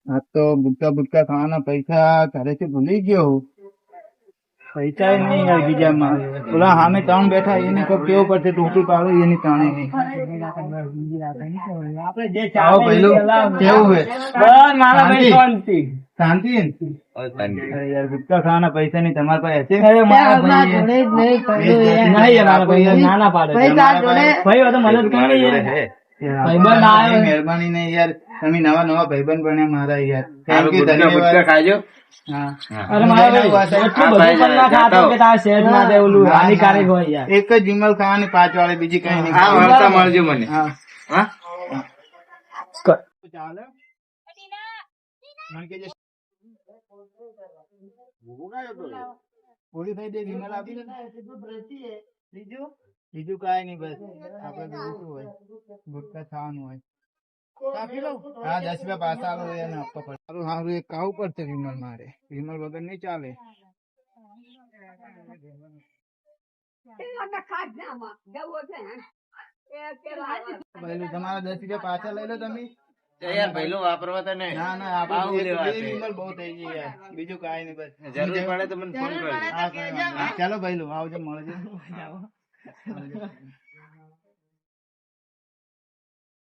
આ તો ગુટકા બુટકા ખાવાના પૈસા ઘરેથી ભૂલી ગયો. પૈસા નહીં યાર બીજામાં. ઓલા સામે ત્રણ બેઠા એને કોઈ કેવું પડશે ટોપી પાડો એની ત્રણે નહીં. આવો પહેલું કેવું હોય? શાંતિ અરે યાર ગુટકા ખાવાના પૈસા નહીં તમારા પાસે હશે? મહેરબાની નહીં યાર, તમે નવા નવા ભાઈબંધ બન્યા મારા યાર. ખાજો. એક જ વિમલ ખાવાની 5 વાળી, બીજી કઈ નહીં. મળજો મને. ચાલે પૂરી થઈ દે. વિમલ આપી દે. બીજું કઈ નહીં, બસ આપડે જોઈશું હોય ગુટકા ખાવાનું હોય. હા 10 રૂપિયા પાછા આલો એને આપવા પડે. સારું સારું એક ખાવું પડશે વિમલ મારે. વિમલ વગર નહીં ચાલે. પહેલું તમારા 10 રૂપિયા પાછા લઈ લો તમે. વાપરવા તો નહીં. ના ના આપણે વિમલ બહુ થઈ ગઈ યાર. બીજું કઈ નહીં, બસ જરૂર પડે તો મને ફોન કરજો. ચાલો ભાઈ આવજો, મળજો.